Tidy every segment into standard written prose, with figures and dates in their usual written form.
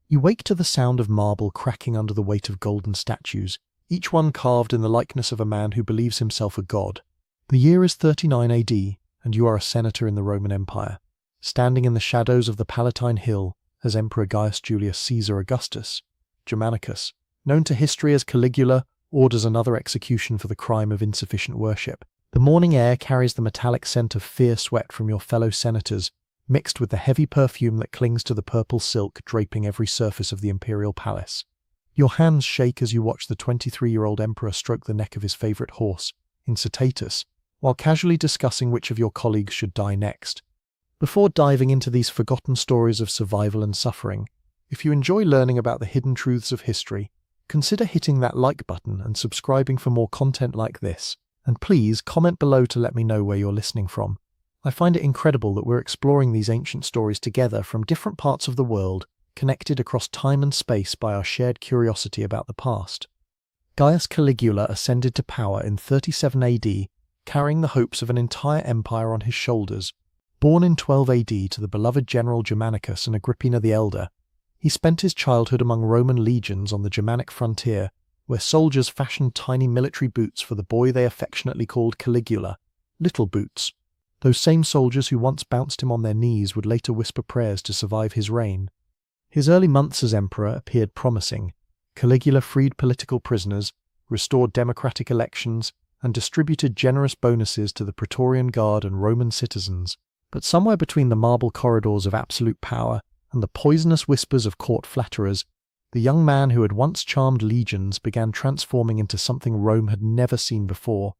You wake to the sound of marble cracking under the weight of golden statues, each one carved in the likeness of a man who believes himself a god. The year is 39 AD, and you are a senator in the Roman Empire, standing in the shadows of the Palatine Hill as Emperor Gaius Julius Caesar Augustus, Germanicus, known to history as Caligula, orders another execution for the crime of insufficient worship. The morning air carries the metallic scent of fierce sweat from your fellow senators, mixed with the heavy perfume that clings to the purple silk draping every surface of the imperial palace. Your hands shake as you watch the 23-year-old emperor stroke the neck of his favorite horse, Incitatus, while casually discussing which of your colleagues should die next. Before diving into these forgotten stories of survival and suffering, if you enjoy learning about the hidden truths of history, consider hitting that like button and subscribing for more content like this. And please comment below to let me know where you're listening from. I find it incredible that we're exploring these ancient stories together from different parts of the world, connected across time and space by our shared curiosity about the past. Gaius Caligula ascended to power in 37 AD, carrying the hopes of an entire empire on his shoulders. Born in 12 AD to the beloved general Germanicus and Agrippina the Elder, he spent his childhood among Roman legions on the Germanic frontier, where soldiers fashioned tiny military boots for the boy they affectionately called Caligula, Little Boots. Those same soldiers who once bounced him on their knees would later whisper prayers to survive his reign. His early months as emperor appeared promising. Caligula freed political prisoners, restored democratic elections, and distributed generous bonuses to the Praetorian Guard and Roman citizens. But somewhere between the marble corridors of absolute power and the poisonous whispers of court flatterers, the young man who had once charmed legions began transforming into something Rome had never seen before,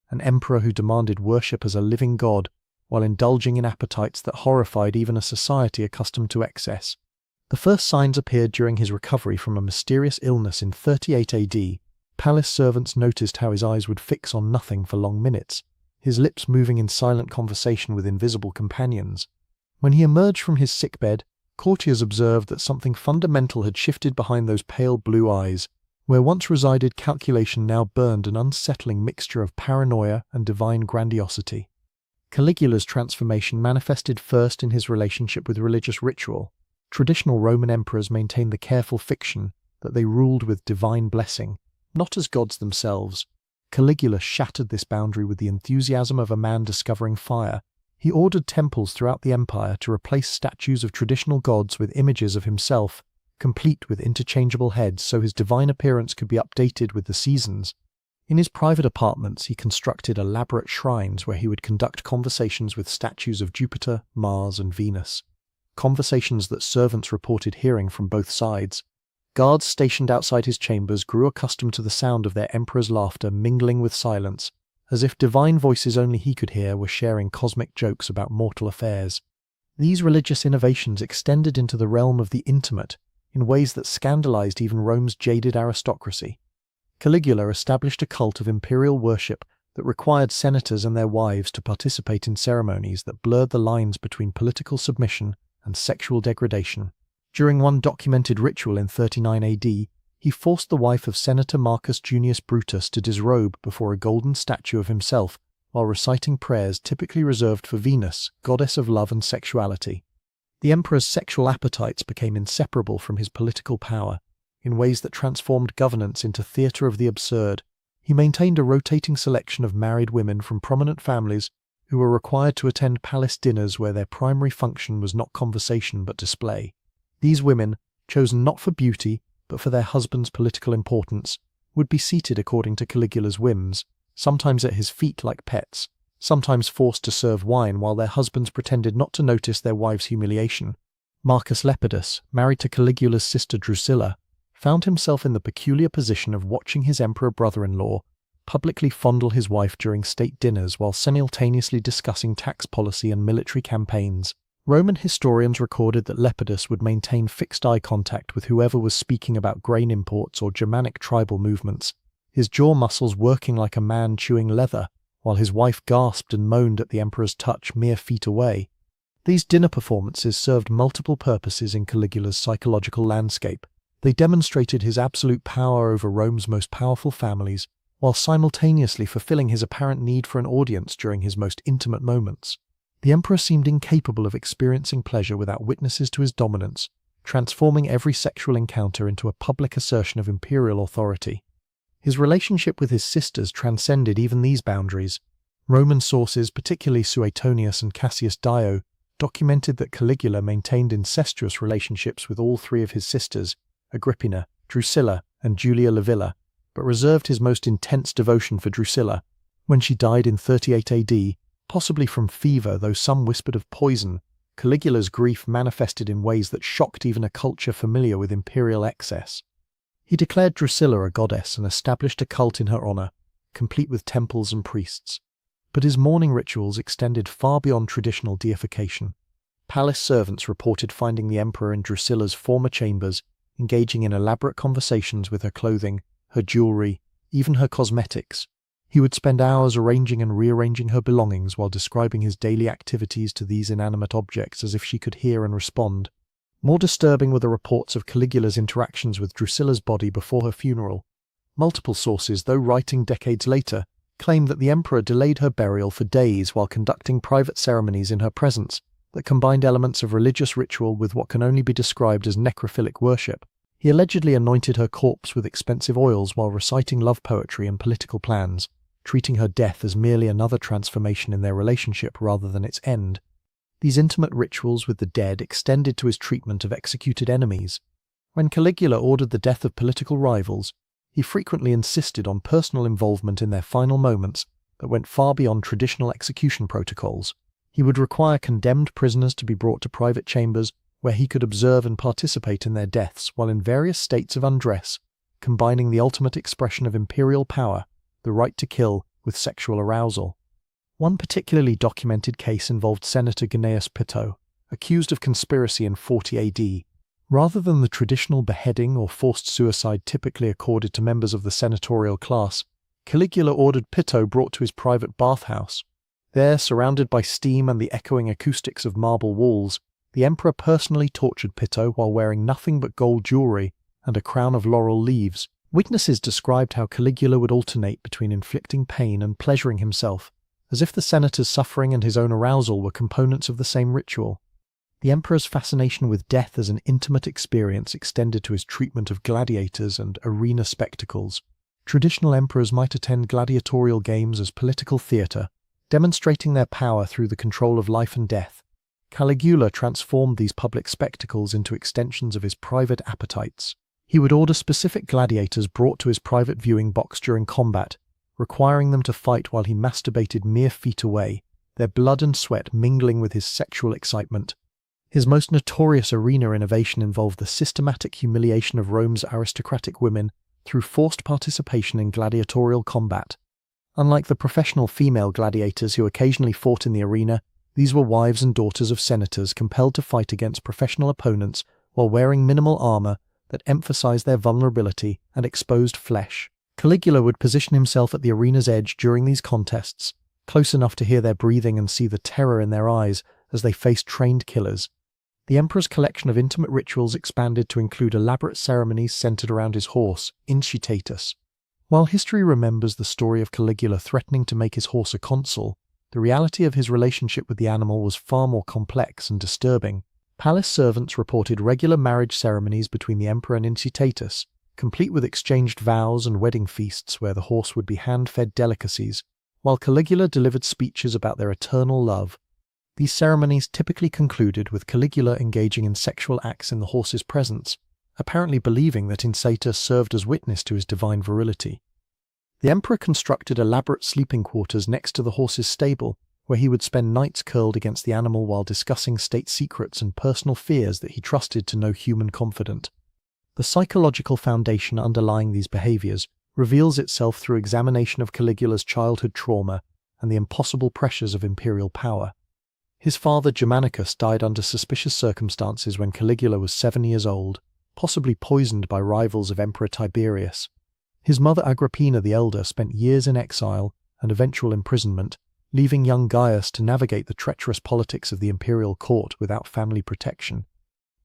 an emperor who demanded worship as a living god while indulging in appetites that horrified even a society accustomed to excess. The first signs appeared during his recovery from a mysterious illness in 38 AD. Palace servants noticed how his eyes would fix on nothing for long minutes, his lips moving in silent conversation with invisible companions. When he emerged from his sickbed, courtiers observed that something fundamental had shifted behind those pale blue eyes. Where once resided calculation now burned an unsettling mixture of paranoia and divine grandiosity. Caligula's transformation manifested first in his relationship with religious ritual. Traditional Roman emperors maintained the careful fiction that they ruled with divine blessing, not as gods themselves. Caligula shattered this boundary with the enthusiasm of a man discovering fire. He ordered temples throughout the empire to replace statues of traditional gods with images of himself, complete with interchangeable heads so his divine appearance could be updated with the seasons. In his private apartments, he constructed elaborate shrines where he would conduct conversations with statues of Jupiter, Mars, and Venus. Conversations that servants reported hearing from both sides. Guards stationed outside his chambers grew accustomed to the sound of their emperor's laughter mingling with silence, as if divine voices only he could hear were sharing cosmic jokes about mortal affairs. These religious innovations extended into the realm of the intimate in ways that scandalized even Rome's jaded aristocracy. Caligula established a cult of imperial worship that required senators and their wives to participate in ceremonies that blurred the lines between political submission and sexual degradation. During one documented ritual in 39 AD, he forced the wife of Senator Marcus Junius Brutus to disrobe before a golden statue of himself while reciting prayers typically reserved for Venus, goddess of love and sexuality. The emperor's sexual appetites became inseparable from his political power, in ways that transformed governance into theatre of the absurd. He maintained a rotating selection of married women from prominent families who were required to attend palace dinners where their primary function was not conversation but display. These women, chosen not for beauty, but for their husband's political importance, would be seated according to Caligula's whims, sometimes at his feet like pets, sometimes forced to serve wine while their husbands pretended not to notice their wives' humiliation. Marcus Lepidus, married to Caligula's sister Drusilla, found himself in the peculiar position of watching his emperor brother-in-law publicly fondle his wife during state dinners while simultaneously discussing tax policy and military campaigns. Roman historians recorded that Lepidus would maintain fixed eye contact with whoever was speaking about grain imports or Germanic tribal movements, his jaw muscles working like a man chewing leather, while his wife gasped and moaned at the emperor's touch mere feet away. These dinner performances served multiple purposes in Caligula's psychological landscape. They demonstrated his absolute power over Rome's most powerful families, while simultaneously fulfilling his apparent need for an audience during his most intimate moments. The emperor seemed incapable of experiencing pleasure without witnesses to his dominance, transforming every sexual encounter into a public assertion of imperial authority. His relationship with his sisters transcended even these boundaries. Roman sources, particularly Suetonius and Cassius Dio, documented that Caligula maintained incestuous relationships with all three of his sisters, Agrippina, Drusilla, and Julia Livilla, but reserved his most intense devotion for Drusilla. When she died in 38 AD, possibly from fever, though some whispered of poison, Caligula's grief manifested in ways that shocked even a culture familiar with imperial excess. He declared Drusilla a goddess and established a cult in her honor, complete with temples and priests. But his mourning rituals extended far beyond traditional deification. Palace servants reported finding the emperor in Drusilla's former chambers, engaging in elaborate conversations with her clothing, her jewelry, even her cosmetics. He would spend hours arranging and rearranging her belongings while describing his daily activities to these inanimate objects as if she could hear and respond. More disturbing were the reports of Caligula's interactions with Drusilla's body before her funeral. Multiple sources, though writing decades later, claim that the emperor delayed her burial for days while conducting private ceremonies in her presence that combined elements of religious ritual with what can only be described as necrophilic worship. He allegedly anointed her corpse with expensive oils while reciting love poetry and political plans, treating her death as merely another transformation in their relationship rather than its end. These intimate rituals with the dead extended to his treatment of executed enemies. When Caligula ordered the death of political rivals, he frequently insisted on personal involvement in their final moments that went far beyond traditional execution protocols. He would require condemned prisoners to be brought to private chambers where he could observe and participate in their deaths while in various states of undress, combining the ultimate expression of imperial power, the right to kill, with sexual arousal. One particularly documented case involved Senator Gnaeus Piso, accused of conspiracy in 40 AD. Rather than the traditional beheading or forced suicide typically accorded to members of the senatorial class, Caligula ordered Piso brought to his private bathhouse. There, surrounded by steam and the echoing acoustics of marble walls, the emperor personally tortured Piso while wearing nothing but gold jewelry and a crown of laurel leaves. Witnesses described how Caligula would alternate between inflicting pain and pleasuring himself, as if the senator's suffering and his own arousal were components of the same ritual. The emperor's fascination with death as an intimate experience extended to his treatment of gladiators and arena spectacles. Traditional emperors might attend gladiatorial games as political theatre, demonstrating their power through the control of life and death. Caligula transformed these public spectacles into extensions of his private appetites. He would order specific gladiators brought to his private viewing box during combat, requiring them to fight while he masturbated mere feet away, their blood and sweat mingling with his sexual excitement. His most notorious arena innovation involved the systematic humiliation of Rome's aristocratic women through forced participation in gladiatorial combat. Unlike the professional female gladiators who occasionally fought in the arena, these were wives and daughters of senators compelled to fight against professional opponents while wearing minimal armor that emphasized their vulnerability and exposed flesh. Caligula would position himself at the arena's edge during these contests, close enough to hear their breathing and see the terror in their eyes as they faced trained killers. The emperor's collection of intimate rituals expanded to include elaborate ceremonies centered around his horse, Incitatus. While history remembers the story of Caligula threatening to make his horse a consul, the reality of his relationship with the animal was far more complex and disturbing. Palace servants reported regular marriage ceremonies between the emperor and Incitatus, complete with exchanged vows and wedding feasts where the horse would be hand-fed delicacies, while Caligula delivered speeches about their eternal love. These ceremonies typically concluded with Caligula engaging in sexual acts in the horse's presence, apparently believing that Incitatus served as witness to his divine virility. The emperor constructed elaborate sleeping quarters next to the horse's stable, where he would spend nights curled against the animal while discussing state secrets and personal fears that he trusted to no human confidant. The psychological foundation underlying these behaviors reveals itself through examination of Caligula's childhood trauma and the impossible pressures of imperial power. His father Germanicus died under suspicious circumstances when Caligula was 7 years old, possibly poisoned by rivals of Emperor Tiberius. His mother Agrippina the Elder spent years in exile and eventual imprisonment, leaving young Gaius to navigate the treacherous politics of the imperial court without family protection.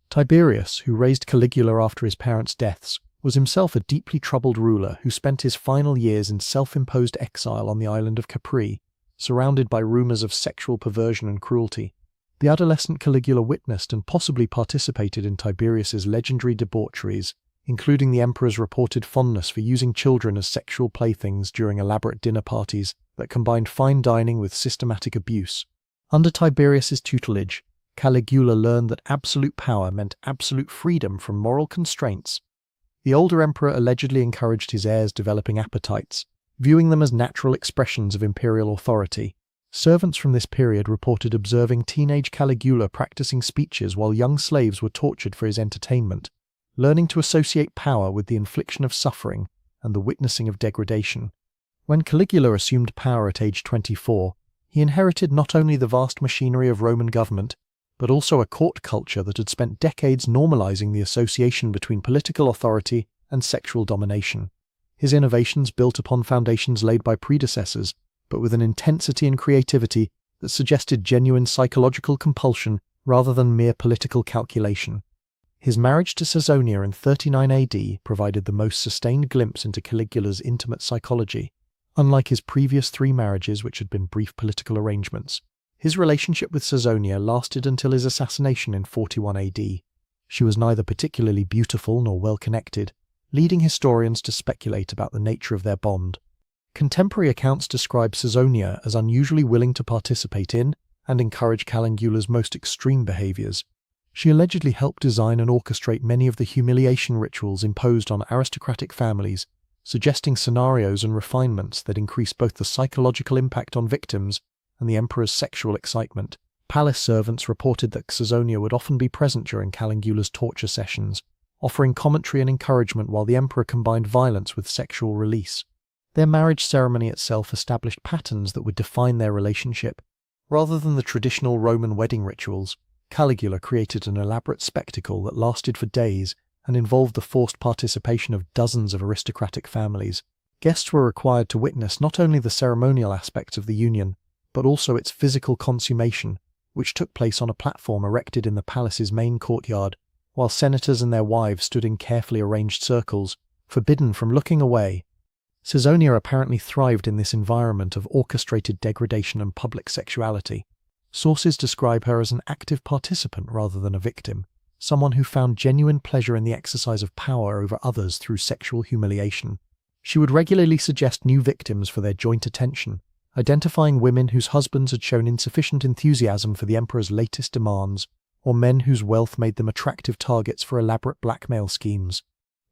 Tiberius, who raised Caligula after his parents' deaths, was himself a deeply troubled ruler who spent his final years in self-imposed exile on the island of Capri, surrounded by rumors of sexual perversion and cruelty. The adolescent Caligula witnessed and possibly participated in Tiberius's legendary debaucheries, including the emperor's reported fondness for using children as sexual playthings during elaborate dinner parties that combined fine dining with systematic abuse. Under Tiberius's tutelage, Caligula learned that absolute power meant absolute freedom from moral constraints. The older emperor allegedly encouraged his heirs' developing appetites, viewing them as natural expressions of imperial authority. Servants from this period reported observing teenage Caligula practicing speeches while young slaves were tortured for his entertainment, learning to associate power with the infliction of suffering and the witnessing of degradation. When Caligula assumed power at age 24, he inherited not only the vast machinery of Roman government, but also a court culture that had spent decades normalizing the association between political authority and sexual domination. His innovations built upon foundations laid by predecessors, but with an intensity and creativity that suggested genuine psychological compulsion rather than mere political calculation. His marriage to Caesonia in 39 AD provided the most sustained glimpse into Caligula's intimate psychology. Unlike his previous 3 marriages, which had been brief political arrangements, his relationship with Caesonia lasted until his assassination in 41 AD. She was neither particularly beautiful nor well-connected, leading historians to speculate about the nature of their bond. Contemporary accounts describe Caesonia as unusually willing to participate in and encourage Caligula's most extreme behaviors. She allegedly helped design and orchestrate many of the humiliation rituals imposed on aristocratic families, suggesting scenarios and refinements that increase both the psychological impact on victims and the emperor's sexual excitement. Palace servants reported that Caesonia would often be present during Caligula's torture sessions, offering commentary and encouragement while the emperor combined violence with sexual release. Their marriage ceremony itself established patterns that would define their relationship. Rather than the traditional Roman wedding rituals, Caligula created an elaborate spectacle that lasted for days and involved the forced participation of dozens of aristocratic families. Guests were required to witness not only the ceremonial aspects of the union, but also its physical consummation, which took place on a platform erected in the palace's main courtyard, while senators and their wives stood in carefully arranged circles, forbidden from looking away. Caesonia apparently thrived in this environment of orchestrated degradation and public sexuality. Sources describe her as an active participant rather than a victim, someone who found genuine pleasure in the exercise of power over others through sexual humiliation. She would regularly suggest new victims for their joint attention, identifying women whose husbands had shown insufficient enthusiasm for the emperor's latest demands, or men whose wealth made them attractive targets for elaborate blackmail schemes.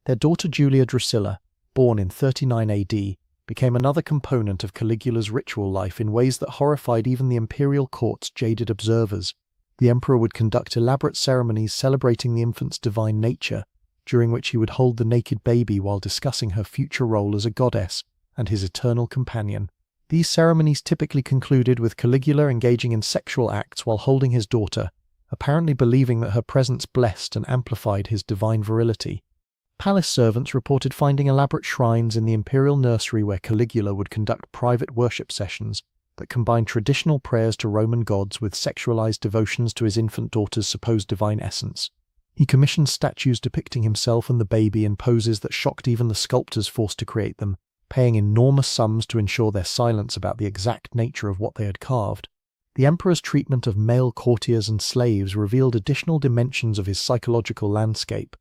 Their daughter Julia Drusilla, born in 39 AD, became another component of Caligula's ritual life in ways that horrified even the imperial court's jaded observers. The emperor would conduct elaborate ceremonies celebrating the infant's divine nature, during which he would hold the naked baby while discussing her future role as a goddess and his eternal companion. These ceremonies typically concluded with Caligula engaging in sexual acts while holding his daughter, apparently believing that her presence blessed and amplified his divine virility. Palace servants reported finding elaborate shrines in the imperial nursery where Caligula would conduct private worship sessions that combined traditional prayers to Roman gods with sexualized devotions to his infant daughter's supposed divine essence. He commissioned statues depicting himself and the baby in poses that shocked even the sculptors forced to create them, paying enormous sums to ensure their silence about the exact nature of what they had carved. The emperor's treatment of male courtiers and slaves revealed additional dimensions of his psychological landscape.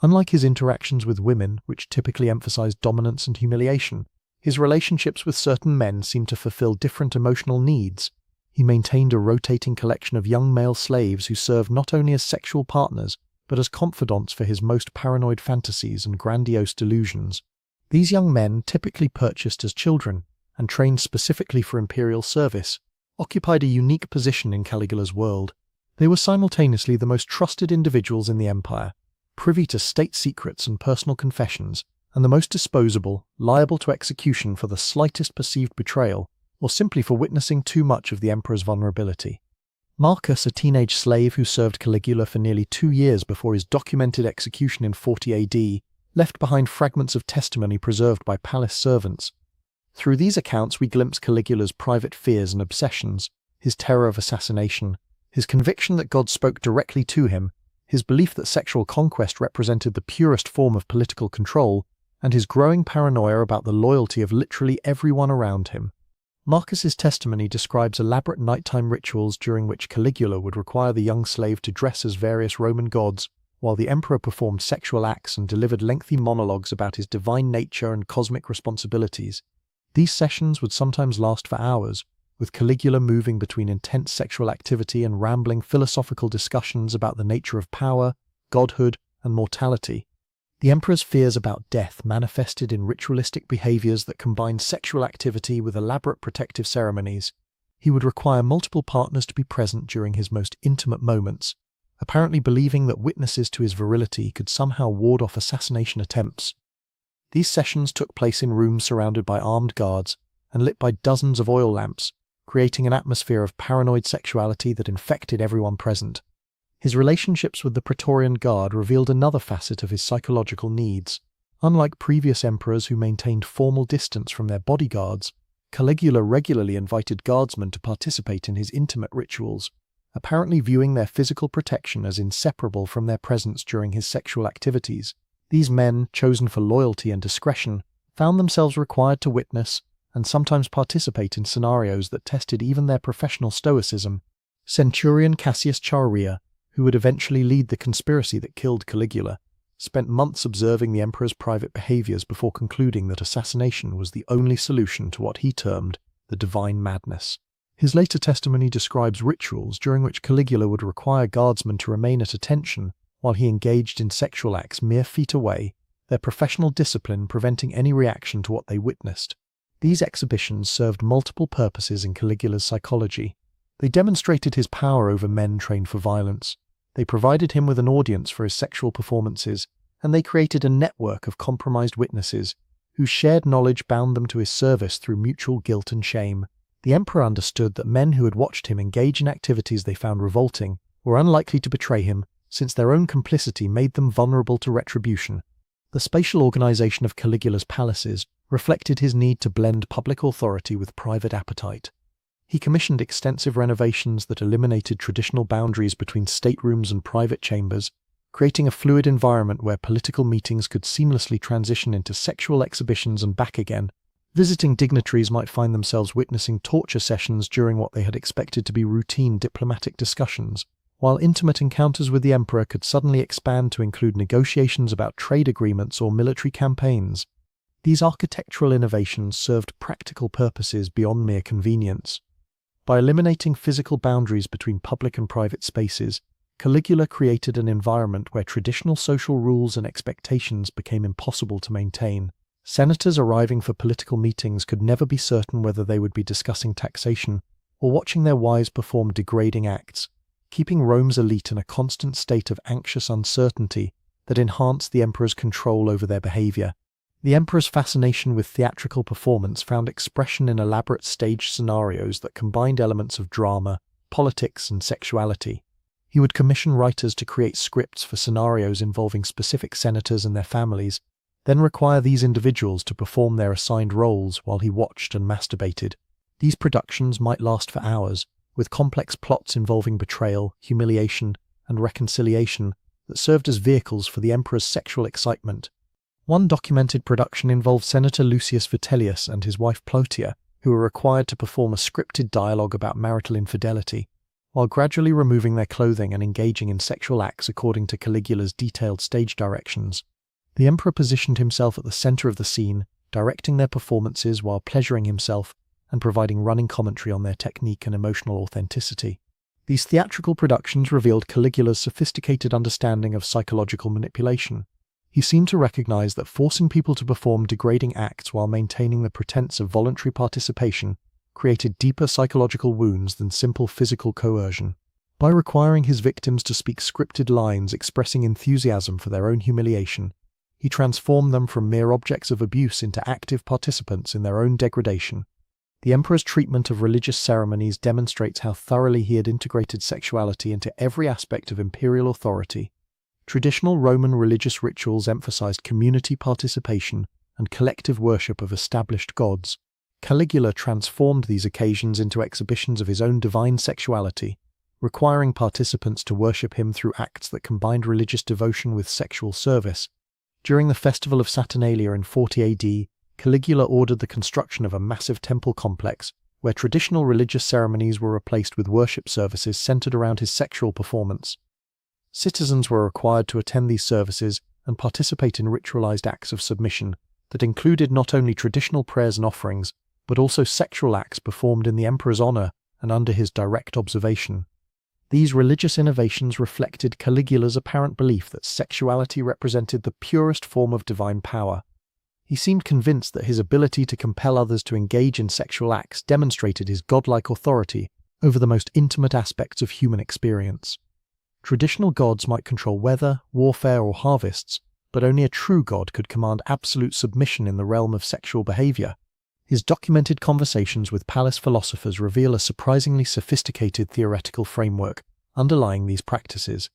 Unlike his interactions with women, which typically emphasized dominance and humiliation, his relationships with certain men seemed to fulfill different emotional needs. He maintained a rotating collection of young male slaves who served not only as sexual partners, but as confidants for his most paranoid fantasies and grandiose delusions. These young men, typically purchased as children and trained specifically for imperial service, occupied a unique position in Caligula's world. They were simultaneously the most trusted individuals in the empire, privy to state secrets and personal confessions, and the most disposable, liable to execution for the slightest perceived betrayal, or simply for witnessing too much of the emperor's vulnerability. Marcus, a teenage slave who served Caligula for nearly 2 years before his documented execution in 40 AD, left behind fragments of testimony preserved by palace servants. Through these accounts we glimpse Caligula's private fears and obsessions, his terror of assassination, his conviction that God spoke directly to him, his belief that sexual conquest represented the purest form of political control, and his growing paranoia about the loyalty of literally everyone around him. Marcus's testimony describes elaborate nighttime rituals during which Caligula would require the young slave to dress as various Roman gods, while the emperor performed sexual acts and delivered lengthy monologues about his divine nature and cosmic responsibilities. These sessions would sometimes last for hours, with Caligula moving between intense sexual activity and rambling philosophical discussions about the nature of power, godhood, and mortality. The emperor's fears about death manifested in ritualistic behaviors that combined sexual activity with elaborate protective ceremonies. He would require multiple partners to be present during his most intimate moments, apparently believing that witnesses to his virility could somehow ward off assassination attempts. These sessions took place in rooms surrounded by armed guards and lit by dozens of oil lamps, creating an atmosphere of paranoid sexuality that infected everyone present. His relationships with the Praetorian Guard revealed another facet of his psychological needs. Unlike previous emperors who maintained formal distance from their bodyguards, Caligula regularly invited guardsmen to participate in his intimate rituals, apparently viewing their physical protection as inseparable from their presence during his sexual activities. These men, chosen for loyalty and discretion, found themselves required to witness and sometimes participate in scenarios that tested even their professional stoicism. Centurion Cassius Chaerea, who would eventually lead the conspiracy that killed Caligula, spent months observing the emperor's private behaviors before concluding that assassination was the only solution to what he termed the divine madness. His later testimony describes rituals during which Caligula would require guardsmen to remain at attention while he engaged in sexual acts mere feet away, their professional discipline preventing any reaction to what they witnessed. These exhibitions served multiple purposes in Caligula's psychology. They demonstrated his power over men trained for violence. They provided him with an audience for his sexual performances, and they created a network of compromised witnesses whose shared knowledge bound them to his service through mutual guilt and shame. The emperor understood that men who had watched him engage in activities they found revolting were unlikely to betray him, since their own complicity made them vulnerable to retribution. The spatial organization of Caligula's palaces reflected his need to blend public authority with private appetite. He commissioned extensive renovations that eliminated traditional boundaries between staterooms and private chambers, creating a fluid environment where political meetings could seamlessly transition into sexual exhibitions and back again. Visiting dignitaries might find themselves witnessing torture sessions during what they had expected to be routine diplomatic discussions, while intimate encounters with the emperor could suddenly expand to include negotiations about trade agreements or military campaigns. These architectural innovations served practical purposes beyond mere convenience. By eliminating physical boundaries between public and private spaces, Caligula created an environment where traditional social rules and expectations became impossible to maintain. Senators arriving for political meetings could never be certain whether they would be discussing taxation or watching their wives perform degrading acts, keeping Rome's elite in a constant state of anxious uncertainty that enhanced the emperor's control over their behavior. The emperor's fascination with theatrical performance found expression in elaborate staged scenarios that combined elements of drama, politics, and sexuality. He would commission writers to create scripts for scenarios involving specific senators and their families, then require these individuals to perform their assigned roles while he watched and masturbated. These productions might last for hours, with complex plots involving betrayal, humiliation, and reconciliation that served as vehicles for the emperor's sexual excitement. One documented production involved Senator Lucius Vitellius and his wife Plotia, who were required to perform a scripted dialogue about marital infidelity, while gradually removing their clothing and engaging in sexual acts according to Caligula's detailed stage directions. The emperor positioned himself at the center of the scene, directing their performances while pleasuring himself and providing running commentary on their technique and emotional authenticity. These theatrical productions revealed Caligula's sophisticated understanding of psychological manipulation. He seemed to recognize that forcing people to perform degrading acts while maintaining the pretense of voluntary participation created deeper psychological wounds than simple physical coercion. By requiring his victims to speak scripted lines expressing enthusiasm for their own humiliation, he transformed them from mere objects of abuse into active participants in their own degradation. The emperor's treatment of religious ceremonies demonstrates how thoroughly he had integrated sexuality into every aspect of imperial authority. Traditional Roman religious rituals emphasized community participation and collective worship of established gods. Caligula transformed these occasions into exhibitions of his own divine sexuality, requiring participants to worship him through acts that combined religious devotion with sexual service. During the festival of Saturnalia in 40 AD, Caligula ordered the construction of a massive temple complex where traditional religious ceremonies were replaced with worship services centered around his sexual performance. Citizens were required to attend these services and participate in ritualized acts of submission that included not only traditional prayers and offerings, but also sexual acts performed in the emperor's honor and under his direct observation. These religious innovations reflected Caligula's apparent belief that sexuality represented the purest form of divine power. He seemed convinced that his ability to compel others to engage in sexual acts demonstrated his godlike authority over the most intimate aspects of human experience. Traditional gods might control weather, warfare, or harvests, but only a true god could command absolute submission in the realm of sexual behavior. His documented conversations with palace philosophers reveal a surprisingly sophisticated theoretical framework underlying these practices.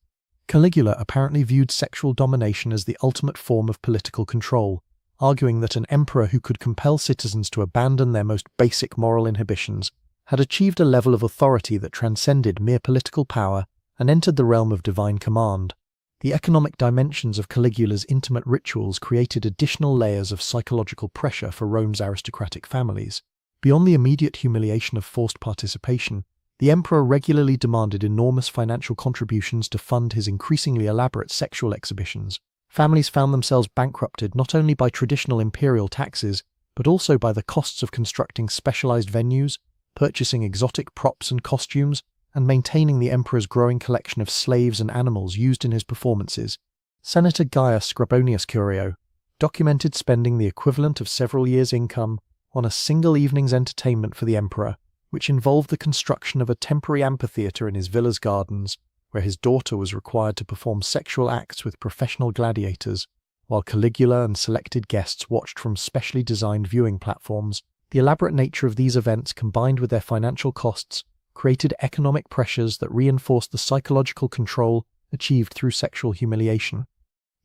Caligula apparently viewed sexual domination as the ultimate form of political control, arguing that an emperor who could compel citizens to abandon their most basic moral inhibitions had achieved a level of authority that transcended mere political power and entered the realm of divine command. The economic dimensions of Caligula's intimate rituals created additional layers of psychological pressure for Rome's aristocratic families. Beyond the immediate humiliation of forced participation, the emperor regularly demanded enormous financial contributions to fund his increasingly elaborate sexual exhibitions. Families found themselves bankrupted not only by traditional imperial taxes, but also by the costs of constructing specialized venues, purchasing exotic props and costumes, and maintaining the emperor's growing collection of slaves and animals used in his performances. Senator Gaius Scribonius Curio documented spending the equivalent of several years' income on a single evening's entertainment for the emperor, which involved the construction of a temporary amphitheater in his villa's gardens, where his daughter was required to perform sexual acts with professional gladiators, while Caligula and selected guests watched from specially designed viewing platforms. The elaborate nature of these events, combined with their financial costs, created economic pressures that reinforced the psychological control achieved through sexual humiliation.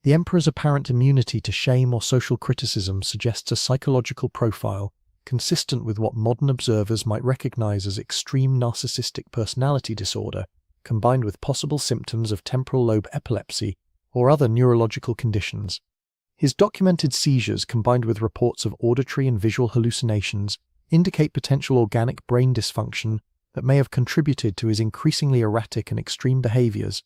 The emperor's apparent immunity to shame or social criticism suggests a psychological profile consistent with what modern observers might recognize as extreme narcissistic personality disorder, combined with possible symptoms of temporal lobe epilepsy or other neurological conditions. His documented seizures, combined with reports of auditory and visual hallucinations, indicate potential organic brain dysfunction that may have contributed to his increasingly erratic and extreme behaviors.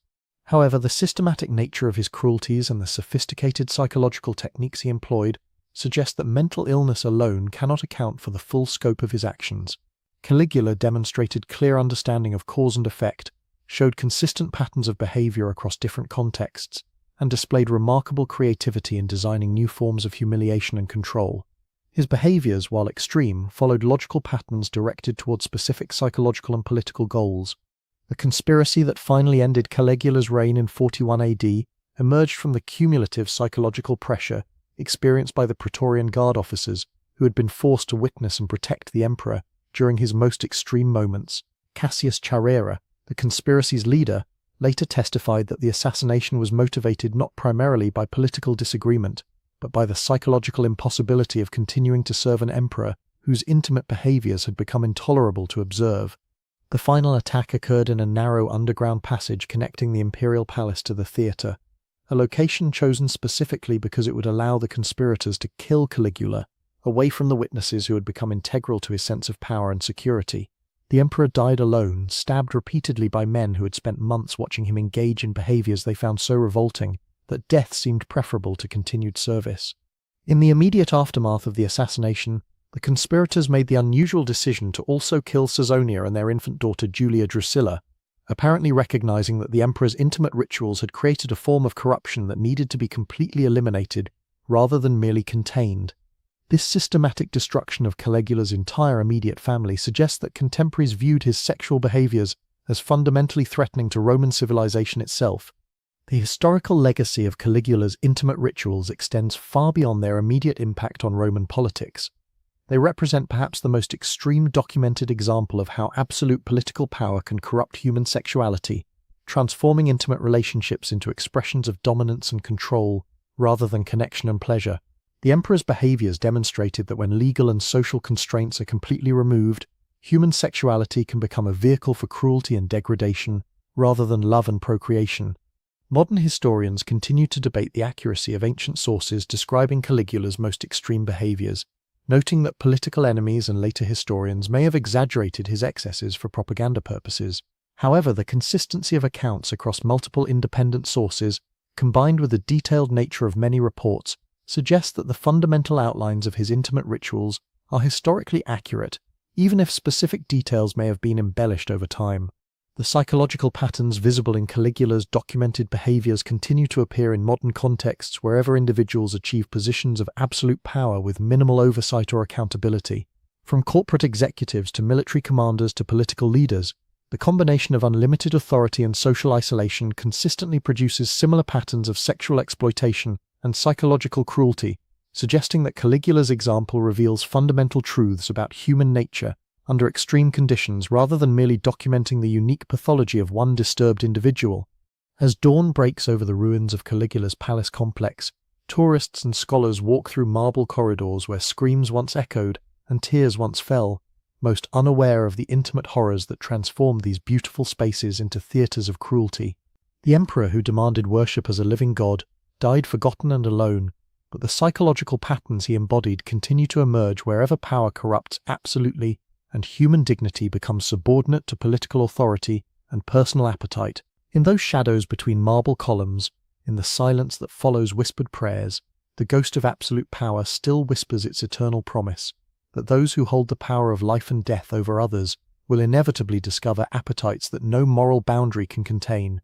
However, the systematic nature of his cruelties and the sophisticated psychological techniques he employed suggest that mental illness alone cannot account for the full scope of his actions. Caligula demonstrated clear understanding of cause and effect, showed consistent patterns of behavior across different contexts, and displayed remarkable creativity in designing new forms of humiliation and control. His behaviors, while extreme, followed logical patterns directed toward specific psychological and political goals. The conspiracy that finally ended Caligula's reign in 41 AD emerged from the cumulative psychological pressure experienced by the Praetorian Guard officers who had been forced to witness and protect the emperor during his most extreme moments. Cassius Charera, the conspiracy's leader, later testified that the assassination was motivated not primarily by political disagreement, but by the psychological impossibility of continuing to serve an emperor whose intimate behaviors had become intolerable to observe. The final attack occurred in a narrow underground passage connecting the imperial palace to the theatre, a location chosen specifically because it would allow the conspirators to kill Caligula away from the witnesses who had become integral to his sense of power and security. The emperor died alone, stabbed repeatedly by men who had spent months watching him engage in behaviors they found so revolting that death seemed preferable to continued service. In the immediate aftermath of the assassination, the conspirators made the unusual decision to also kill Caesonia and their infant daughter Julia Drusilla, apparently recognizing that the emperor's intimate rituals had created a form of corruption that needed to be completely eliminated rather than merely contained. This systematic destruction of Caligula's entire immediate family suggests that contemporaries viewed his sexual behaviors as fundamentally threatening to Roman civilization itself. The historical legacy of Caligula's intimate rituals extends far beyond their immediate impact on Roman politics. They represent perhaps the most extreme documented example of how absolute political power can corrupt human sexuality, transforming intimate relationships into expressions of dominance and control rather than connection and pleasure. The emperor's behaviors demonstrated that when legal and social constraints are completely removed, human sexuality can become a vehicle for cruelty and degradation rather than love and procreation. Modern historians continue to debate the accuracy of ancient sources describing Caligula's most extreme behaviors, noting that political enemies and later historians may have exaggerated his excesses for propaganda purposes. However, the consistency of accounts across multiple independent sources, combined with the detailed nature of many reports, suggests that the fundamental outlines of his intimate rituals are historically accurate, even if specific details may have been embellished over time. The psychological patterns visible in Caligula's documented behaviors continue to appear in modern contexts wherever individuals achieve positions of absolute power with minimal oversight or accountability. From corporate executives to military commanders to political leaders, the combination of unlimited authority and social isolation consistently produces similar patterns of sexual exploitation and psychological cruelty, suggesting that Caligula's example reveals fundamental truths about human nature under extreme conditions rather than merely documenting the unique pathology of one disturbed individual. As dawn breaks over the ruins of Caligula's palace complex, tourists and scholars walk through marble corridors where screams once echoed and tears once fell, most unaware of the intimate horrors that transformed these beautiful spaces into theatres of cruelty. The emperor who demanded worship as a living god died forgotten and alone, but the psychological patterns he embodied continue to emerge wherever power corrupts absolutely and human dignity becomes subordinate to political authority and personal appetite. In those shadows between marble columns, in the silence that follows whispered prayers, the ghost of absolute power still whispers its eternal promise that those who hold the power of life and death over others will inevitably discover appetites that no moral boundary can contain.